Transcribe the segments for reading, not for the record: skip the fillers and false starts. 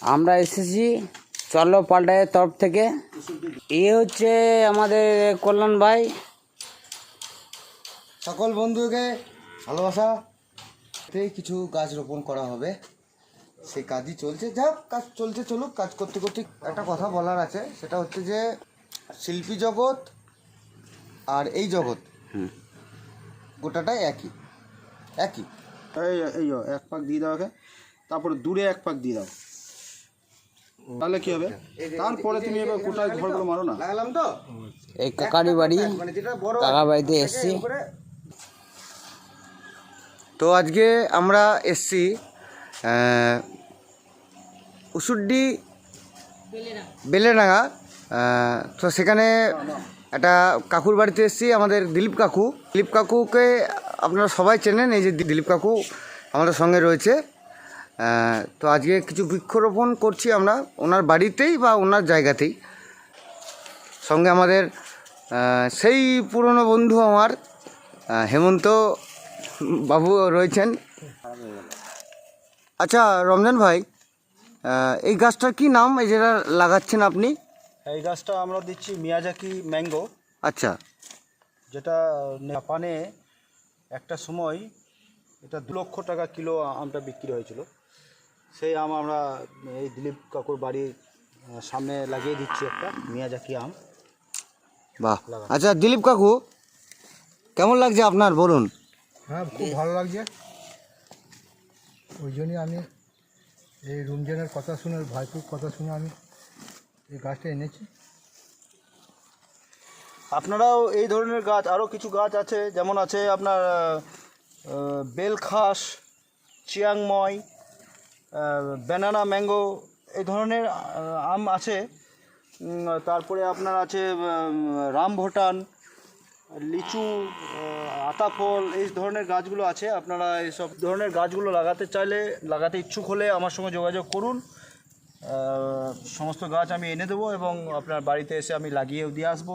আমরা এসেছি চলো পাল্টায়ের তরফ থেকে। এ হচ্ছে আমাদের কল্যাণ ভাই। সকল বন্ধুকে ভালোবাসা। কিছু গাছ রোপণ করা হবে, সেই কাজই চলছে। যাক, কাজ চলছে, চলুক। কাজ করতে করতে একটা কথা বলার আছে, সেটা হচ্ছে যে শিল্পী জগৎ আর এই জগৎ গোটাটাই একই। এই এই এক পাক দিয়ে দাও, তারপরে দূরে এক পাক দিয়ে দাও, তাহলে কি হবে? তারপরে তুমি এবার গোটায় ঘরগুলো মারো না। লাগালাম তো এই কাকারি বাড়ি, মানে যেটা বড় কাকা বাড়িতে এসছি। তো আজকে আমরা এসছি উসুড্ডি বেলেডাঙ্গা। তো সেখানে একটা কাকুর বাড়িতে এসেছি, আমাদের দিলীপ কাকুকে আপনারা সবাই চেনেন। এই যে দিলীপ কাকু আমাদের সঙ্গে রয়েছে। তো আজকে কিছু বৃক্ষরোপণ করছি আমরা ওনার বাড়িতেই বা ওনার জায়গাতেই। সঙ্গে আমাদের সেই পুরনো বন্ধু আমার হেমন্ত বাবু রয়েছেন। আচ্ছা রমজান ভাই, এই গাছটার কি নাম, এই যেটা লাগাচ্ছেন আপনি? এই গাছটা আমরা দিচ্ছি মিয়াজাকি ম্যাঙ্গো। আচ্ছা, যেটা জাপানে একটা সময় এটা 2 লক্ষ টাকা কিলো আমটা বিক্রি হয়েছিল। সেই আম আমরা এই দিলীপ কাকুর বাড়ির সামনে লাগিয়ে দিচ্ছি, একটা মিয়াজাকি আম। বাহ। আচ্ছা দিলীপ কাকু, কেমন লাগছে আপনার বলুন? হ্যাঁ, খুব ভালো লাগছে। ওই জন্যই আমি এই রমজানের কথা শুনে, ভাইপুর কথা শুনে আমি এই গাছটা এনেছি। আপনারাও এই ধরনের গাছ, আরও কিছু গাছ আছে, যেমন আছে আপনার বেলখাস, চিয়াংময়, ব্যানানা ম্যাঙ্গো, এই ধরনের আম আছে। তারপরে আপনার আছে রামভুটান, লিচু, আতাফল, এই ধরনের গাছগুলো আছে। আপনারা এইসব ধরনের গাছগুলো লাগাতে ইচ্ছুক হলে আমার সঙ্গে যোগাযোগ করুন। সমস্ত গাছ আমি এনে দেবো এবং আপনার বাড়িতে এসে আমি লাগিয়েও দিয়ে আসবো।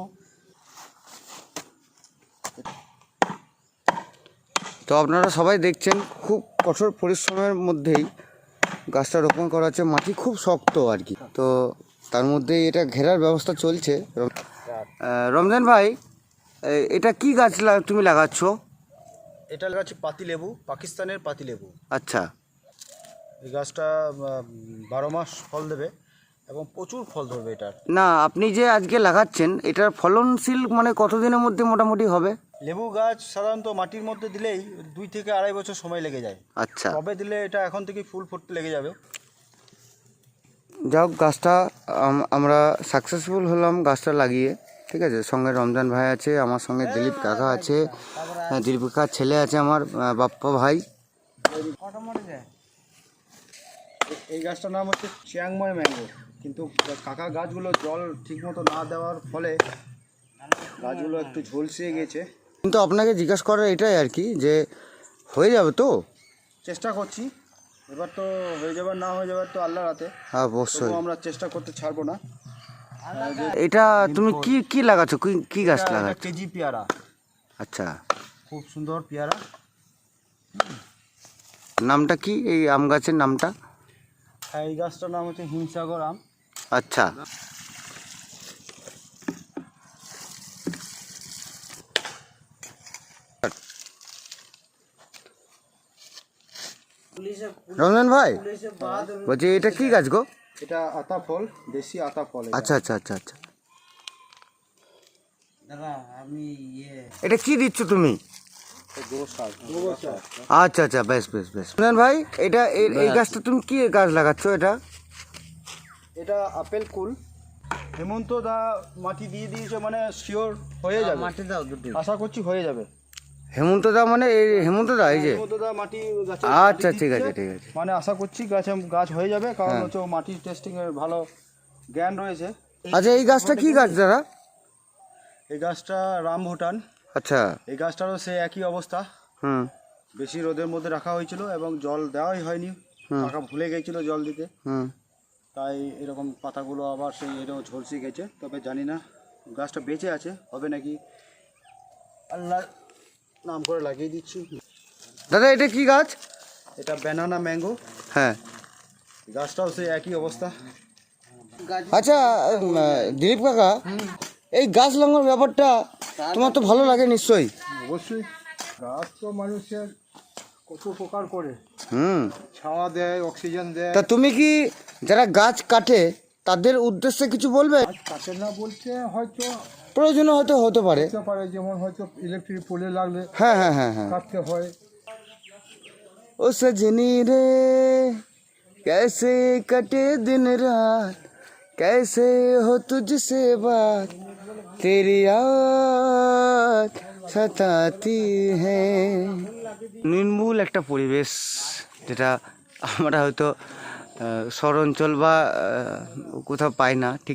তো আপনারা সবাই দেখছেন, খুব কঠোর পরিশ্রমের মধ্যেই গাছটা রোপণ করা হচ্ছে। মাটি খুব শক্ত আর কি, তো তার মধ্যেই এটা ঘেরার ব্যবস্থা চলছে। রমজান ভাই, এটা কি গাছ তুমি লাগাচ্ছ? এটা লাগাচ্ছি পাতিলেবু, পাকিস্তানের পাতিলেবু। আচ্ছা, এই গাছটা 12 মাস ফল দেবে এবং প্রচুর ফল ধরবে এটার। না আপনি যে আজকে লাগাচ্ছেন, এটার ফলনশীল মানে কতদিনের মধ্যে মোটামুটি হবে? লেবু গাছ সাধারণত মাটির মধ্যে দিলেই 2 থেকে 2.5 বছর সময় লেগে যায়। আচ্ছা, তবে দিলে এটা এখন থেকে ফুল ফুটতে লেগে যাবে। যাই হোক, গাছটা আমরা সাকসেসফুল হলাম গাছটা লাগিয়ে। ঠিক আছে, সঙ্গে রমজান ভাই আছে, আমার সঙ্গে দিলীপ কাকা আছে, দিলীপ কাকার ছেলে আছে আমার বাপ্পা ভাই। এই গাছটার নাম হচ্ছে চিয়াংময় ম্যাঙ্গো, কিন্তু কাকা গাছগুলো জল ঠিকমতো না দেওয়ার ফলে গাছগুলো একটু ঝলসিয়ে গেছে। কিন্তু আপনাকে জিজ্ঞাসা করার এটাই আর কি, যে হয়ে যাবে তো? চেষ্টা করছি, এবার তো হয়ে যাবার না হয়ে যাবার তো আল্লাহর হাতে। হ্যাঁ অবশ্যই, আমরা চেষ্টা করতে ছাড়বো না। এটা তুমি কি লাগাচ্ছ, কি গাছ লাগাচ্ছ? কেজি পেয়ারা, আচ্ছা, খুব সুন্দর পেয়ারা। নামটা কি এই আম গাছের নামটা? এই গাছটার নাম হচ্ছে হিমসাগর আম। আচ্ছা, রমজান ভাই বলছি, এটা কি গাছ গো? এটা আতা ফল, দেশি আতা ফল। আচ্ছা আচ্ছা আচ্ছা আচ্ছা, এটা কি দিচ্ছ তুমি? আচ্ছা আচ্ছা, বেশ বেশ বেশ। রমজান ভাই, এটা এই গাছটা তুমি কি গাছ লাগাচ্ছ? এটা আপেল কুল। হেমন্ত দা মাটি দিয়ে দিয়েছে, মানে শিওর হয়ে যাবে। মাটি দাও দুটো। আশা করছি হয়ে যাবে। হেমন্ত দা মানে এই হেমন্ত দা, এই যে হেমন্ত দা মাটি গাছে আচ্ছা, ঠিক আছে ঠিক আছে। মানে আশা করছি গাছ হয়ে যাবে, কারণ হচ্ছে ও মাটি টেস্টিং এর ভালো জ্ঞান রয়েছে। আচ্ছা, এই গাছটা কি গাছ দাদা? এই গাছটা রামভুটান। আচ্ছা, এই গাছটারও সে একই অবস্থা। হুম বেশি রোদের মধ্যে রাখা হয়েছিল এবং জল দেওয়াই হয়নি, কাকা ভুলে গেছিল জল দিতে। হুম তাই এরকম পাতাগুলো আবার সেই এরকম ঝলসে গেছে। তবে জানি না গাছটা বেঁচে আছে, হবে নাকি, আল্লাহ নাম করে লাগিয়ে দিচ্ছি। দাদা, এটা কি গাছ? এটা ব্যানানা ম্যাঙ্গো। হ্যাঁ, গাছটাও সেই একই অবস্থা। আচ্ছা দিলীপ কাকা, এই গাছ লাগানোর ব্যাপারটা তোমার তো ভালো লাগে নিশ্চয়ই? অবশ্যই, গাছ তো মানুষের কত উপকার করে, হুম। ছাওয়া দেয়, অক্সিজেন দেয়। তা তুমি কি যারা গাছ কাটে তাদের উদ্দেশ্যে কিছু বলবে? গাছ কাটে না বলতে হয়তো প্রয়োজন হয়তো হতে পারে। হতে পারে, যেমন হয়তো ইলেকট্রিক পোলে লাগলে হ্যাঁ হ্যাঁ হ্যাঁ হ্যাঁ। কাটতে হয়। ओ सजनी रे कैसे कटे दिन रात, कैसे हो तुझसे बात, तेरी याद सताती है। নির্মূল একটা পরিবেশ, যেটা আমরা হয়তো শহর অঞ্চল বা কোথাও পাই না ঠিক।